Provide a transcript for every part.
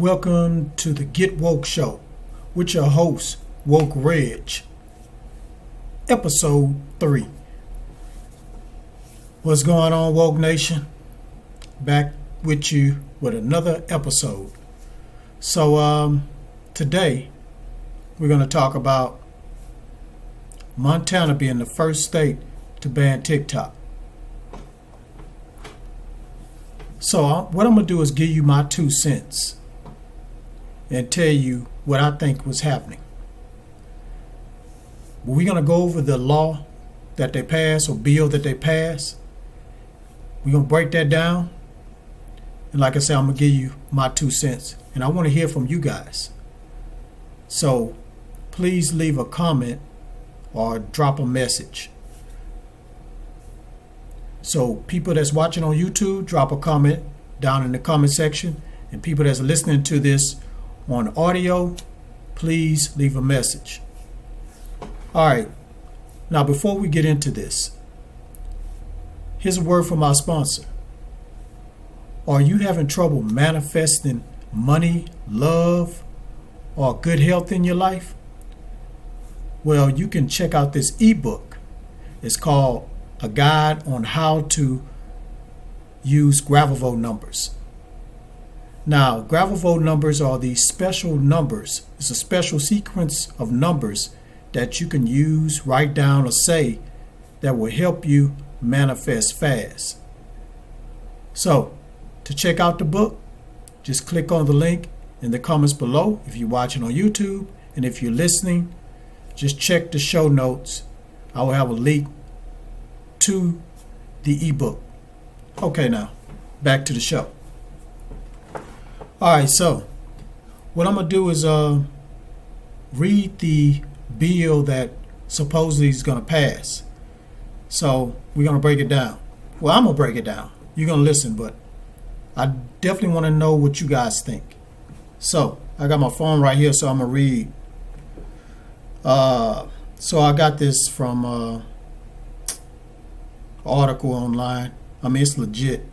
Welcome to the Get Woke Show with your host, Woke Reg, Ep.3. What's going on, Woke Nation? Back with you with another episode. So, today we're going to talk about Montana being the first state to ban TikTok. So, what I'm going to do is give you my 2 cents and tell you what I think was happening. We're going to go over the law that they passed or bill that they passed. We're going to break that down. And like I said, I'm going to give you my 2 cents. And I want to hear from you guys. So please leave a comment or drop a message. So people that's watching on YouTube, drop a comment down in the comment section. And people that's listening to this on audio, please leave a message. All right. Now, before we get into this, here's a word from our sponsor. Are you having trouble manifesting money, love, or good health in your life? Well, you can check out this ebook. It's called A Guide on How to Use Gravel Vote Numbers. Now, gravel vote numbers are these special numbers. It's a special sequence of numbers that you can use, write down, or say that will help you manifest fast. So, to check out the book, just click on the link in the comments below if you're watching on YouTube. And if you're listening, just check the show notes. I will have a link to the ebook. Okay, now, back to the show. All right, so what I'm going to do is read the bill that supposedly is going to pass. So we're going to break it down. Well, I'm going to break it down. You're going to listen, but I definitely want to know what you guys think. So I got my phone right here, so I'm going to read. So I got this from article online. I mean, it's legit.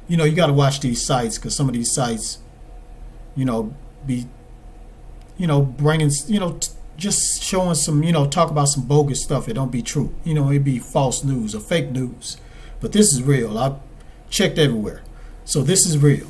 You know, you got to watch these sites because some of these sites, be, bringing, just showing some, talk about some bogus stuff. It don't be true. It be false news or fake news. But this is real. I've checked everywhere. So this is real.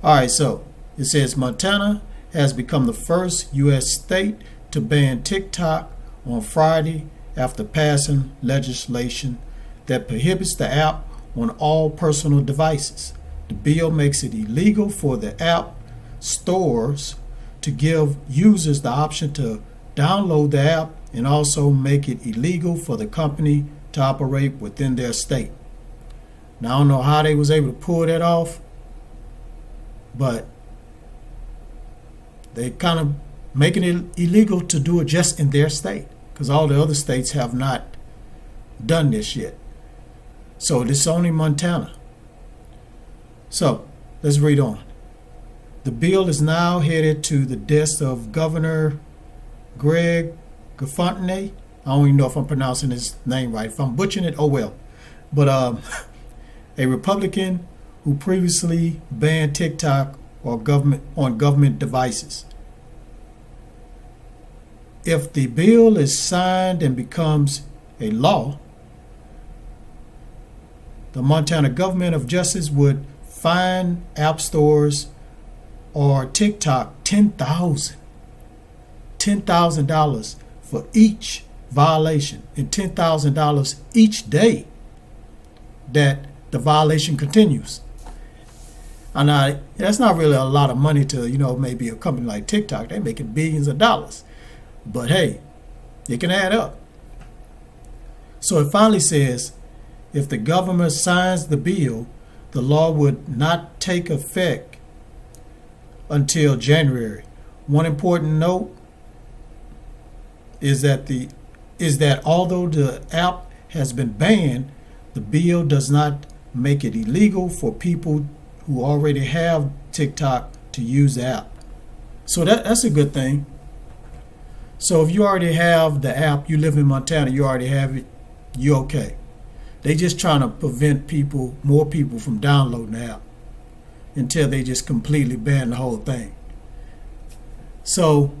All right, so it says Montana has become the first U.S. state to ban TikTok on Friday after passing legislation that prohibits the app on all personal devices. The bill makes it illegal for the app stores to give users the option to download the app and also make it illegal for the company to operate within their state. Now, I don't know how they was able to pull that off, but they kind of making it illegal to do it just in their state because all the other states have not done this yet. So this is only Montana. So let's read on. The bill is now headed to the desk of Governor Greg Gafontenay. I don't even know if I'm pronouncing his name right. If I'm butchering it, oh well. But a Republican who previously banned TikTok on government devices. If the bill is signed and becomes a law, the Montana government of justice would fine app stores or TikTok $10,000 for each violation and $10,000 each day that the violation continues. And that's not really a lot of money to, maybe a company like TikTok. They're making billions of dollars. But hey, it can add up. So it finally says, if the government signs the bill, the law would not take effect until January. One important note is that although the app has been banned, the bill does not make it illegal for people who already have TikTok to use the app. So that's a good thing. So if you already have the app, you live in Montana, you already have it, you're okay. They just trying to prevent more people from downloading the app. until they just completely ban the whole thing. So,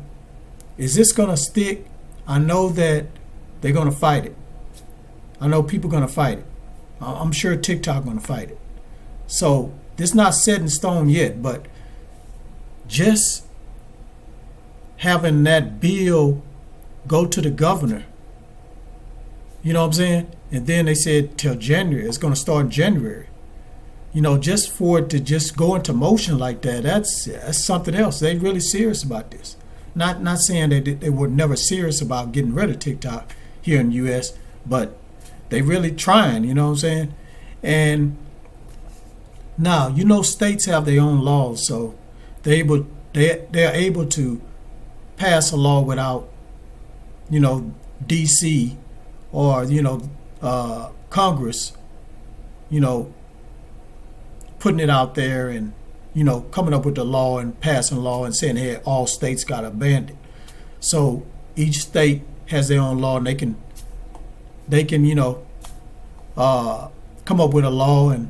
is this going to stick? I know that they're going to fight it. I know people are going to fight it. I'm sure TikTok going to fight it. So, this is not set in stone yet, but just having that bill go to the governor, you know what I'm saying? And then they said till January. It's going to start in January. You know, just for it to just go into motion like that, that's something else. They really serious about this. Not saying that they were never serious about getting rid of TikTok here in the U.S., but they really trying, you know what I'm saying? And now, you know, states have their own laws, so they're able to pass a law without, you know, D.C. or, you know, Congress, you know, putting it out there and, you know, coming up with the law and passing law and saying, hey, all states got to ban it. So each state has their own law, and they can, you know, come up with a law and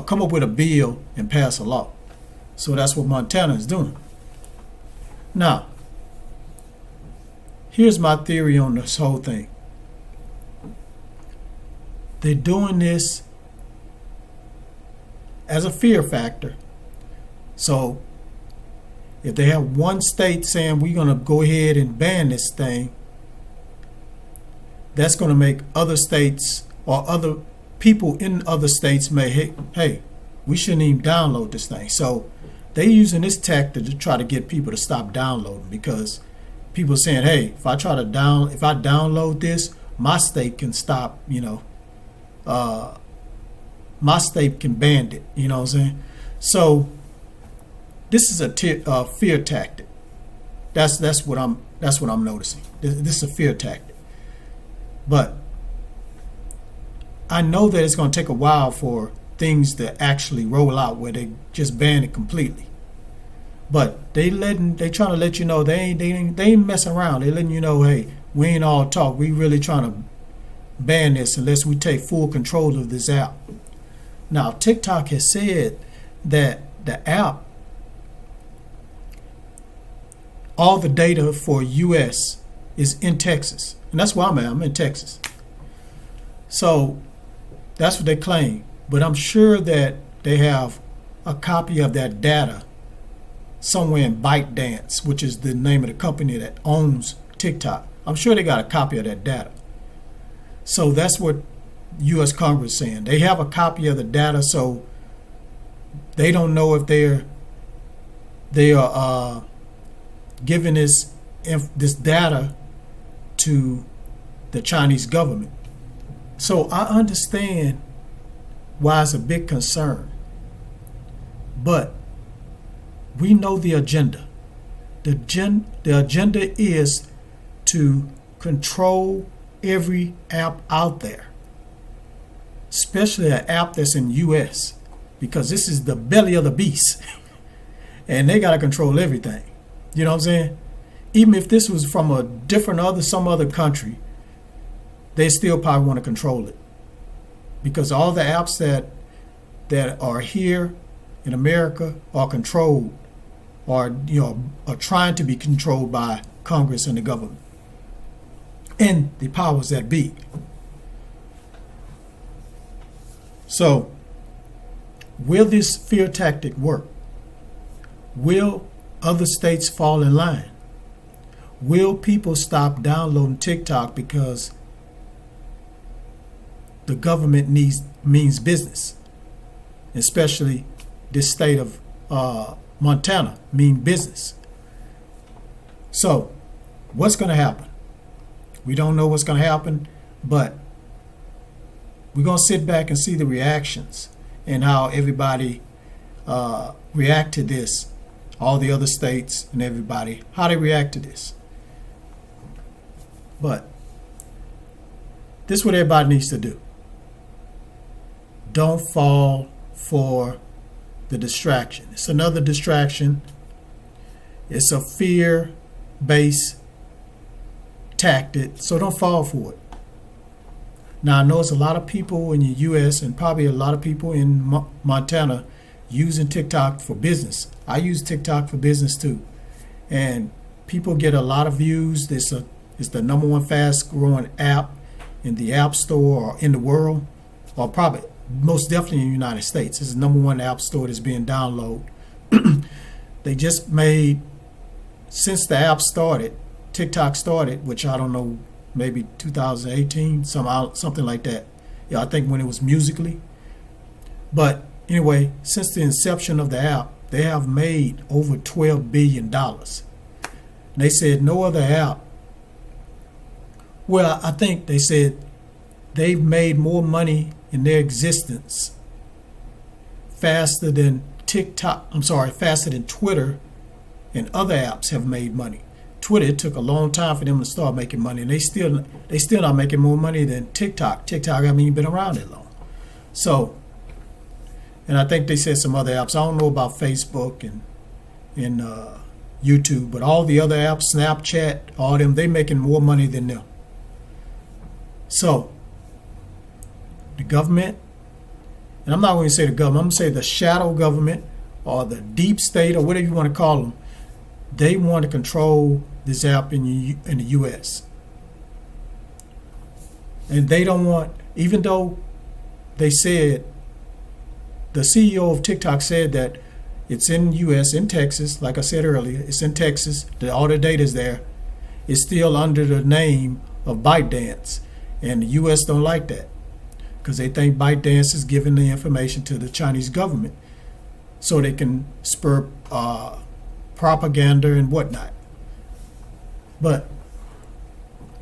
come up with a bill and pass a law. So that's what Montana is doing. Now, here's my theory on this whole thing. They're doing this as a fear factor. So if they have one state saying we're going to go ahead and ban this thing, that's going to make other states or other people in other states may, hey, we shouldn't even download this thing. So they're using this tactic to try to get people to stop downloading, because people are saying, hey, if I download this, my state can stop, you know, my state can ban it, you know what I'm saying? So this is a fear tactic. That's what I'm noticing. This is a fear tactic. But I know that it's going to take a while for things to actually roll out where they just ban it completely. But they trying to let you know they ain't messing around. They letting you know, hey, we ain't all talk. We really trying to ban this unless we take full control of this app. Now, TikTok has said that the app, all the data for US is in Texas. And that's where I'm at. I'm in Texas. So that's what they claim. But I'm sure that they have a copy of that data somewhere in ByteDance, which is the name of the company that owns TikTok. I'm sure they got a copy of that data. So that's what U.S. Congress is saying. They have a copy of the data, so they don't know if they are giving this data to the Chinese government. So I understand why it's a big concern, but we know the agenda. The agenda is to control every app out there, especially an app that's in U.S., because this is the belly of the beast, and they got to control everything. You know what I'm saying? Even if this was from some other country, they still probably want to control it, because all the apps that are here in America are controlled, or are trying to be controlled by Congress and the government and the powers that be. So, will this fear tactic work? Will other states fall in line? Will people stop downloading TikTok because the government means business? Especially this state of Montana mean business. So, what's going to happen? We don't know what's going to happen, but we're going to sit back and see the reactions and how everybody react to this, all the other states and everybody, how they react to this. But this is what everybody needs to do. Don't fall for the distraction. It's another distraction. It's a fear-based tactic, so don't fall for it. Now, I know there's a lot of people in the U.S. and probably a lot of people in Montana using TikTok for business. I use TikTok for business too, and people get a lot of views. It's the number one fast growing app in the App Store or in the world, or probably most definitely in the United States. It's the number one app store that's being downloaded. They just made, since the app started, TikTok started, which I don't know, maybe 2018, something like that. Yeah, I think when it was Musically. But anyway, since the inception of the app, they have made over $12 billion. They said no other app. Well, I think they said they've made more money in their existence faster than faster than Twitter and other apps have made money. Twitter, it took a long time for them to start making money, and they still not making more money than TikTok. TikTok haven't even been around that long. So, and I think they said some other apps. I don't know about Facebook and YouTube, but all the other apps, Snapchat, all them, they making more money than them. So, the government, and I'm not going to say the government, I'm going to say the shadow government or the deep state or whatever you want to call them, they want to control this app in the U.S. And they don't want, even though they said, the CEO of TikTok said that it's in the U.S., in Texas, like I said earlier, it's in Texas, all the data is there, it's still under the name of ByteDance. And the U.S. don't like that because they think ByteDance is giving the information to the Chinese government so they can spur propaganda and whatnot. But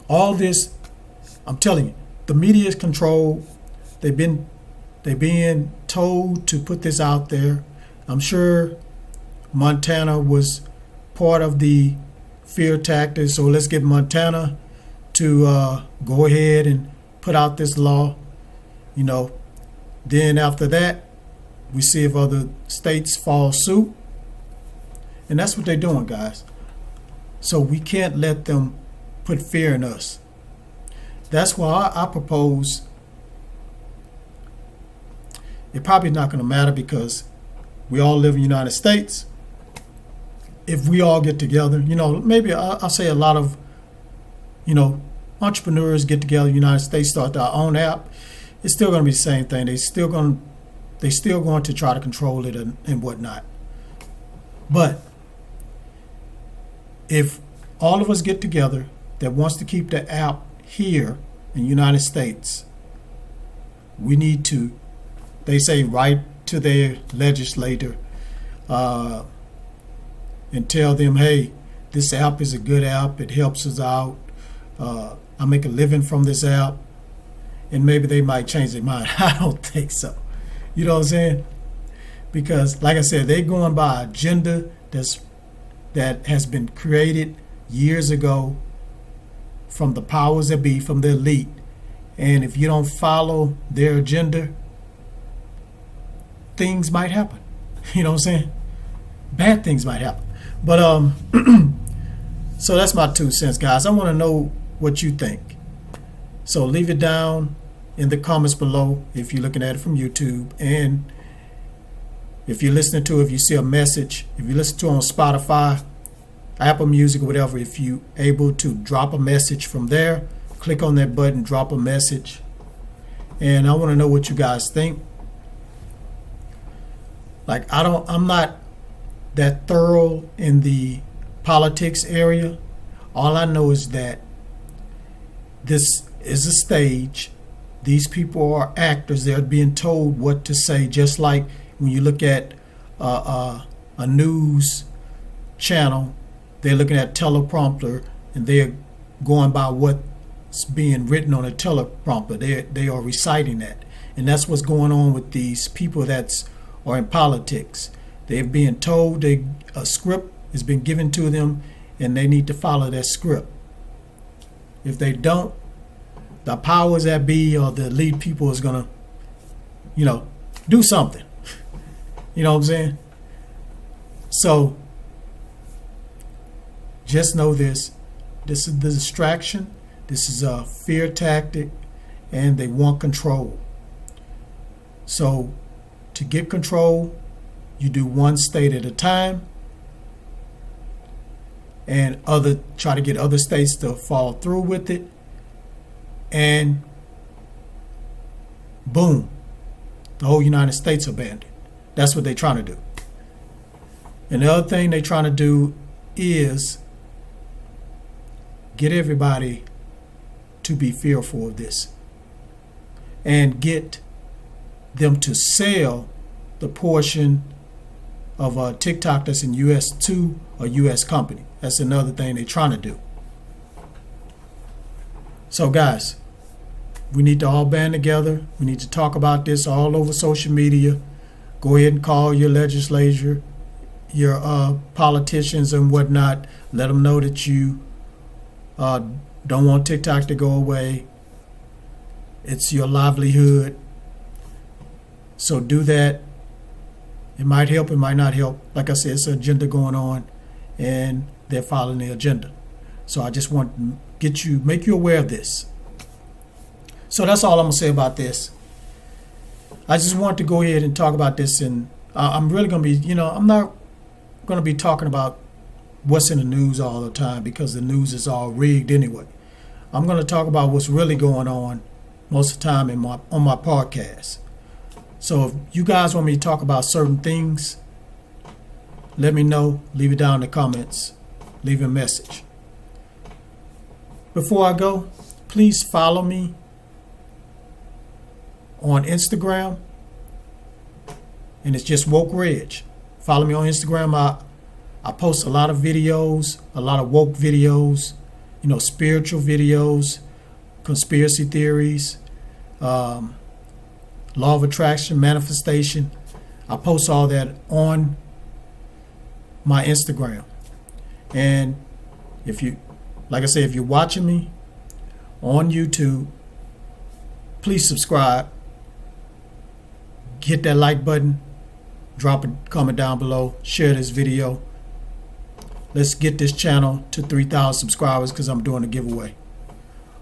all this, I'm telling you, the media is controlled. They're being told to put this out there. I'm sure Montana was part of the fear tactics, so let's get Montana to go ahead and put out this law. Then after that, we see if other states follow suit. And that's what they're doing, guys. So we can't let them put fear in us. That's why I propose, it probably not going to matter because we all live in the United States. If we all get together, maybe I'll say a lot of, entrepreneurs get together in the United States, start their own app. It's still going to be the same thing. They're still going to try to control it and whatnot. But if all of us get together that wants to keep the app here in the United States, we need to, they say, write to their legislator and tell them, hey, this app is a good app. It helps us out. I make a living from this app. And maybe they might change their mind. I don't think so. You know what I'm saying? Because, like I said, they're going by an agenda that has been created years ago from the powers that be, from the elite. And if you don't follow their agenda, things might happen. You know what I'm saying? Bad things might happen. But so that's my 2 cents, guys. I want to know what you think. So leave it down in the comments below if you're looking at it from YouTube. And if you're listening to it, if you see a message, if you listen to it on Spotify, Apple Music, or whatever, if you're able to drop a message from there, click on that button, drop a message. And I want to know what you guys think. Like, I'm not that thorough in the politics area. All I know is that this is a stage. These people are actors. They're being told what to say, just like when you look at a news channel, they're looking at teleprompter and they're going by what's being written on a teleprompter. They are reciting that. And that's what's going on with these people that are in politics. They're being told a script has been given to them and they need to follow that script. If they don't, the powers that be or the elite people is going to, do something. You know what I'm saying? So just know this. This is the distraction. This is a fear tactic, and they want control. So to get control, you do one state at a time, and try to get other states to follow through with it, and boom, the whole United States abandoned. That's what they're trying to do. And the other thing they're trying to do is get everybody to be fearful of this and get them to sell the portion of TikTok that's in US to a US company. That's another thing they're trying to do. So guys, we need to all band together. We need to talk about this all over social media. Go ahead and call your legislature, your politicians and whatnot. Let them know that you don't want TikTok to go away. It's your livelihood. So do that. It might help, it might not help. Like I said, it's an agenda going on, and they're following the agenda. So I just want to make you aware of this. So that's all I'm gonna say about this. I just want to go ahead and talk about this, and I'm really gonna be, I'm not gonna be talking about what's in the news all the time, because the news is all rigged anyway. I'm gonna talk about what's really going on most of the time on my podcast. So if you guys want me to talk about certain things, let me know. Leave it down in the comments. Leave a message. Before I go, please follow me on Instagram, and it's just Woke Reg. Follow me on Instagram. I post a lot of videos, a lot of woke videos, spiritual videos, conspiracy theories, law of attraction, manifestation. I post all that on my Instagram. And if you're watching me on YouTube, please subscribe. Hit that like button. Drop a comment down below. Share this video. Let's get this channel to 3,000 subscribers, because I'm doing a giveaway.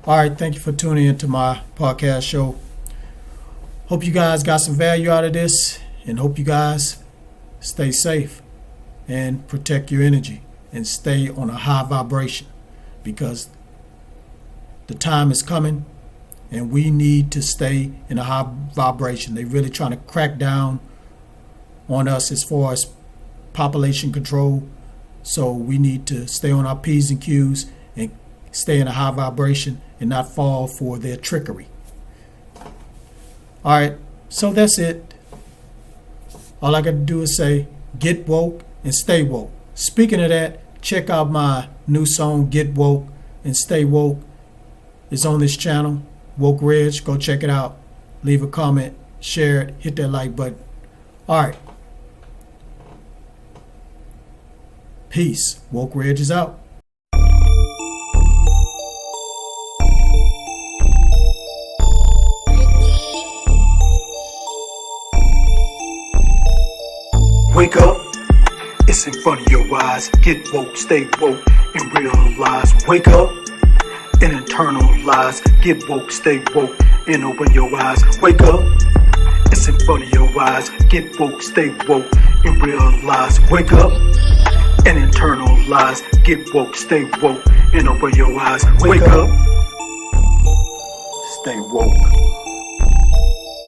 All right, thank you for tuning into my podcast show. Hope you guys got some value out of this, and hope you guys stay safe and protect your energy and stay on a high vibration, because the time is coming and we need to stay in a high vibration. They're really trying to crack down on us as far as population control. So we need to stay on our P's and Q's and stay in a high vibration and not fall for their trickery. All right, so that's it. All I got to do is say, get woke and stay woke. Speaking of that, check out my new song, Get Woke and Stay Woke. It's on this channel, Woke Reg. Go check it out. Leave a comment, share it, hit that like button. All right. Peace. Woke Reg is out. Wake up, it's in front of your eyes. Get woke, stay woke, and realize. Wake up and internalize. Get woke, stay woke, and open your eyes. Wake up, it's in front of your eyes. Get woke, stay woke, and realize. Wake up and internalize. Get woke, stay woke, and open your eyes. Wake up, stay woke.